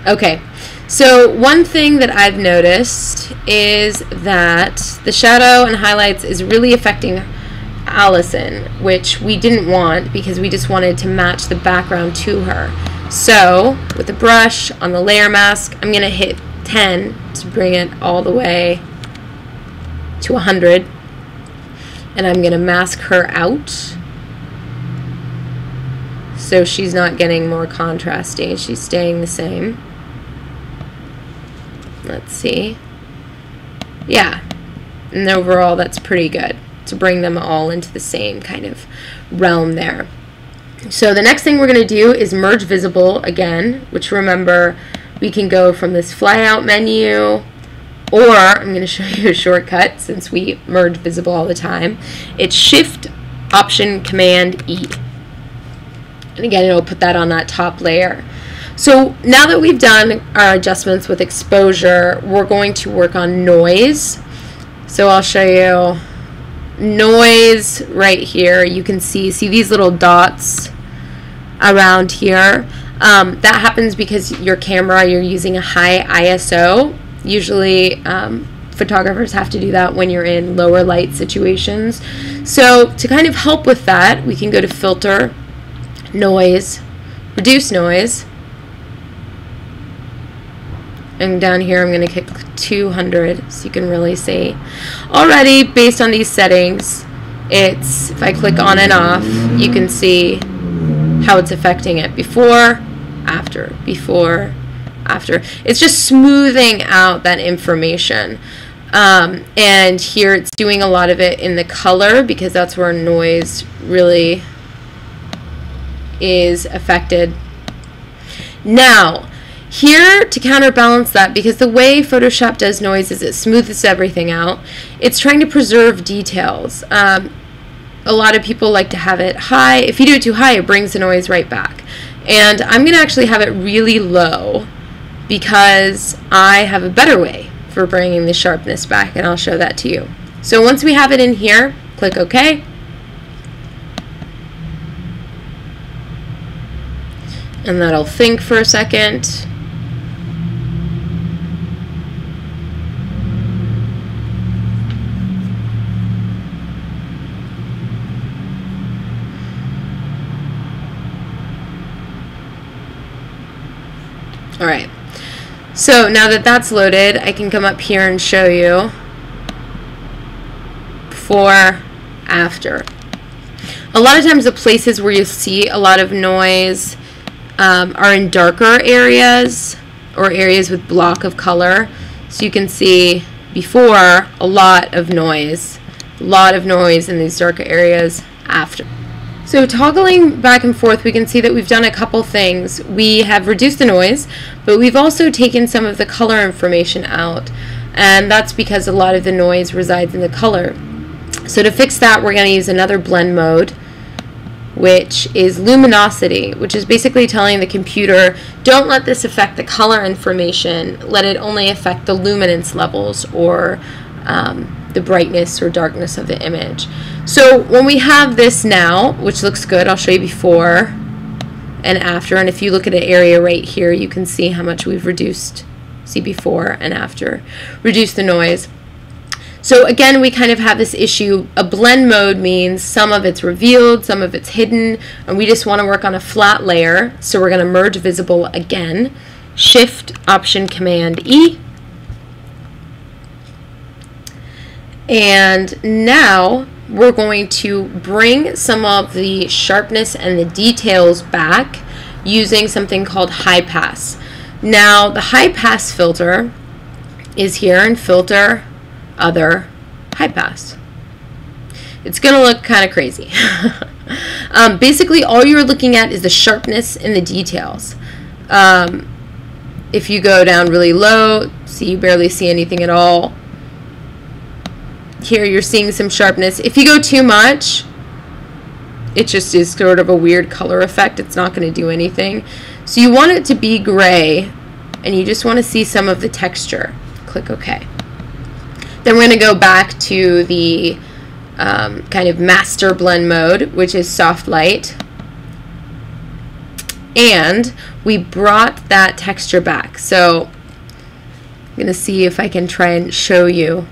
Okay, so one thing that I've noticed is that the shadow and highlights is really affecting Allison, which we didn't want because we just wanted to match the background to her. So with the brush on the layer mask, I'm going to hit 10 to bring it all the way to 100, and I'm going to mask her out so she's not getting more contrasty. She's staying the same. Let's see. Yeah, and overall that's pretty good to bring them all into the same kind of realm there. So the next thing we're going to do is merge visible again, which remember we can go from this flyout menu, or I'm going to show you a shortcut since we merge visible all the time. It's Shift Option Command E. And again, it'll put that on that top layer. So now that we've done our adjustments with exposure, we're going to work on noise. So I'll show you noise right here. You can see these little dots around here. That happens because your camera, you're using a high ISO. Usually photographers have to do that when you're in lower light situations. So to kind of help with that, we can go to Filter, Noise, Reduce Noise, and down here I'm going to click 200 so you can really see. Already based on these settings, it's, if I click on and off, you can see how it's affecting it. Before, after, before, after. It's just smoothing out that information. And here it's doing a lot of it in the color because that's where noise really is affected. Now, here to counterbalance that, because the way Photoshop does noise is it smooths everything out, it's trying to preserve details. A lot of people like to have it high. If you do it too high, it brings the noise right back. And I'm going to actually have it really low because I have a better way for bringing the sharpness back, and I'll show that to you. So once we have it in here, click OK. And that'll think for a second. All right, so now that that's loaded, I can come up here and show you before, after. A lot of times the places where you see a lot of noise are in darker areas or areas with block of color. So you can see before, a lot of noise in these darker areas after. So toggling back and forth, we can see that we've done a couple things. We have reduced the noise, but we've also taken some of the color information out, and that's because a lot of the noise resides in the color. So to fix that, we're going to use another blend mode, which is Luminosity, which is basically telling the computer, don't let this affect the color information, let it only affect the luminance levels or the brightness or darkness of the image. So when we have this now, which looks good, I'll show you before and after, and if you look at an area right here, you can see how much we've reduced, see before and after, reduce the noise. So again, we kind of have this issue. A blend mode means some of it's revealed, some of it's hidden, and we just want to work on a flat layer. So we're going to merge visible again. Shift Option Command E. And now we're going to bring some of the sharpness and the details back using something called high pass. Now the high pass filter is here in Filter, Other, High Pass. It's going to look kind of crazy. Basically all you're looking at is the sharpness and the details. If you go down really low, see, you barely see anything at all. Here you're seeing some sharpness. If you go too much, it just is sort of a weird color effect. It's not going to do anything. So you want it to be gray, and you just want to see some of the texture. Click OK. Then we're going to go back to the kind of master blend mode, which is soft light. and we brought that texture back. So I'm going to see if I can try and show you.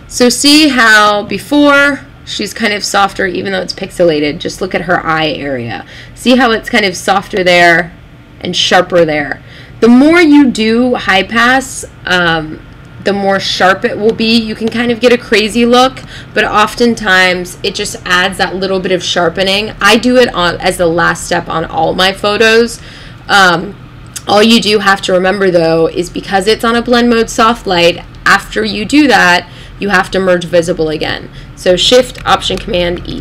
So see how before she's kind of softer even though it's pixelated. Just look at her eye area. See how it's kind of softer there and sharper there. The more you do high pass, the more sharp it will be. You can kind of get a crazy look, but oftentimes it just adds that little bit of sharpening. I do it as the last step on all my photos. All you do have to remember though is because it's on a blend mode soft light, after you do that, you have to merge visible again. So Shift, Option, Command, E.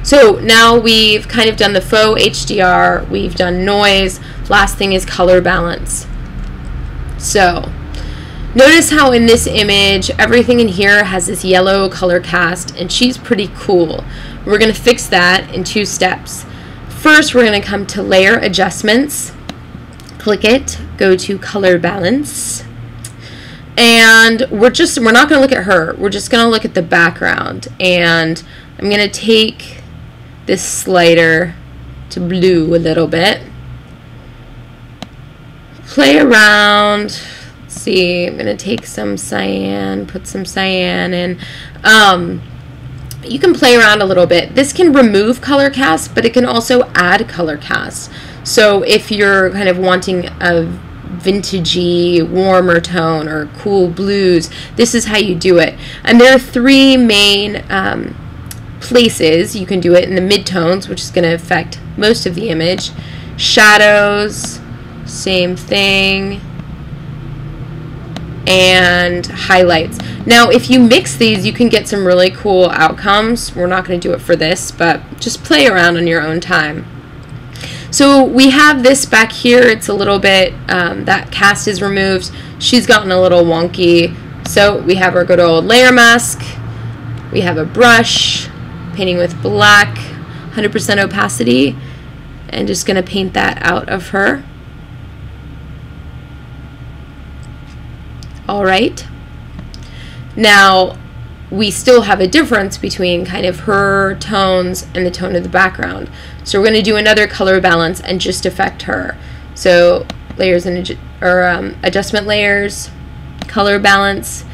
So now we've kind of done the faux HDR, we've done noise, last thing is color balance. So notice how in this image, everything in here has this yellow color cast, and she's pretty cool. We're going to fix that in 2 steps. First, we're going to come to Layer Adjustments, click it, go to Color Balance, and we're not going to look at her. We're just going to look at the background, and I'm going to take this slider to blue a little bit. Play around. Let's see, I'm going to take some cyan, put some cyan in. You can play around a little bit. This can remove color cast, but it can also add color cast. So if you're kind of wanting a vintagey, warmer tone or cool blues, this is how you do it. And there are 3 main places you can do it: in the midtones, which is going to affect most of the image, shadows, same thing, and highlights. Now if you mix these, you can get some really cool outcomes. We're not going to do it for this, but just play around on your own time. So we have this back here. It's a little bit, that cast is removed. She's gotten a little wonky. So we have our good old layer mask. We have a brush, painting with black, 100% opacity, and just going to paint that out of her. All right. Now we still have a difference between kind of her tones and the tone of the background. So we're going to do another color balance and just affect her. So layers and adjustment layers, color balance.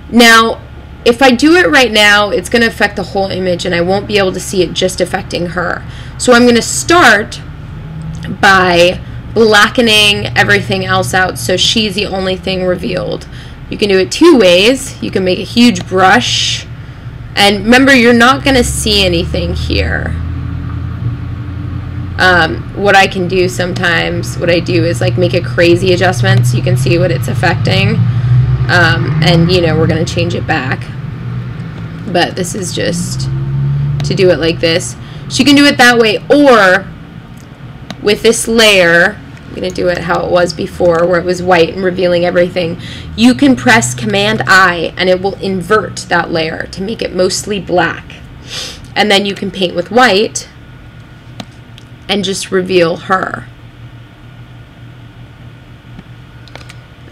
Now if I do it right now, it's going to affect the whole image and I won't be able to see it just affecting her. So I'm going to start by blackening everything else out so she's the only thing revealed. You can do it 2 ways. You can make a huge brush, and remember, you're not going to see anything here. What I can do sometimes, what I do is like make a crazy adjustment so you can see what it's affecting, and you know, we're going to change it back, but this is just to do it like this. So you can do it that way, or with this layer, I'm going to do it how it was before where it was white and revealing everything. You can press Command I and it will invert that layer to make it mostly black. And then you can paint with white and just reveal her.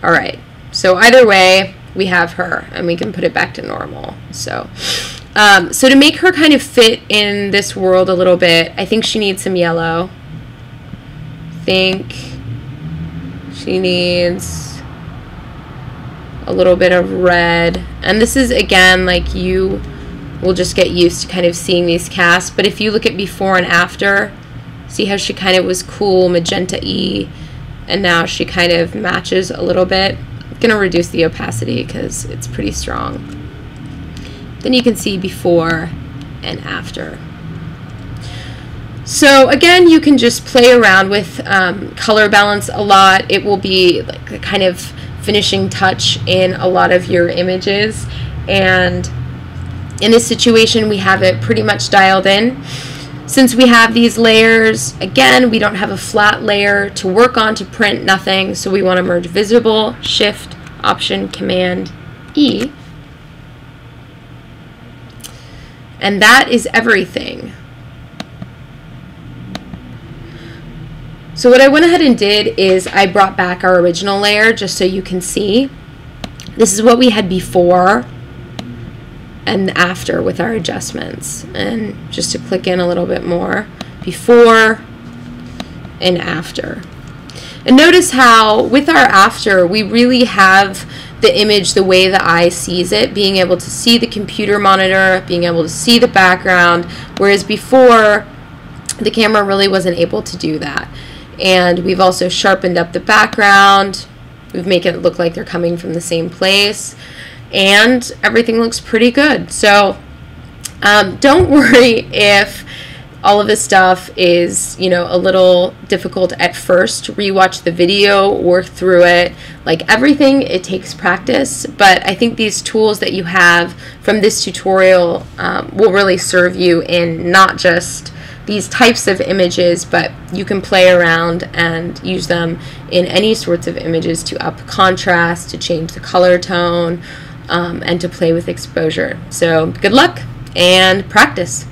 Alright, so either way we have her and we can put it back to normal. So to make her kind of fit in this world a little bit, I think she needs some yellow. Think she needs a little bit of red, and this is again like you will just get used to kind of seeing these casts, but if you look at before and after, see how she kind of was cool magenta-y and now she kind of matches a little bit. I'm gonna reduce the opacity because it's pretty strong. Then you can see before and after. So again, you can just play around with color balance a lot. It will be like a kind of finishing touch in a lot of your images. And in this situation, we have it pretty much dialed in. Since we have these layers, again, we don't have a flat layer to work on to print, nothing. So we want to merge visible, Shift, Option, Command, E. And that is everything. So what I went ahead and did is I brought back our original layer just so you can see. This is what we had before. and after with our adjustments. And just to click in a little bit more, before and after. And notice how with our after, we really have the image the way the eye sees it, being able to see the computer monitor, being able to see the background, whereas before the camera really wasn't able to do that. And we've also sharpened up the background. We've made it look like they're coming from the same place, and everything looks pretty good. So don't worry if all of this stuff is, you know, a little difficult at first. Rewatch the video, work through it. Like everything, it takes practice, but I think these tools that you have from this tutorial will really serve you in not just these types of images, but you can play around and use them in any sorts of images to up contrast, to change the color tone, and to play with exposure. So good luck and practice.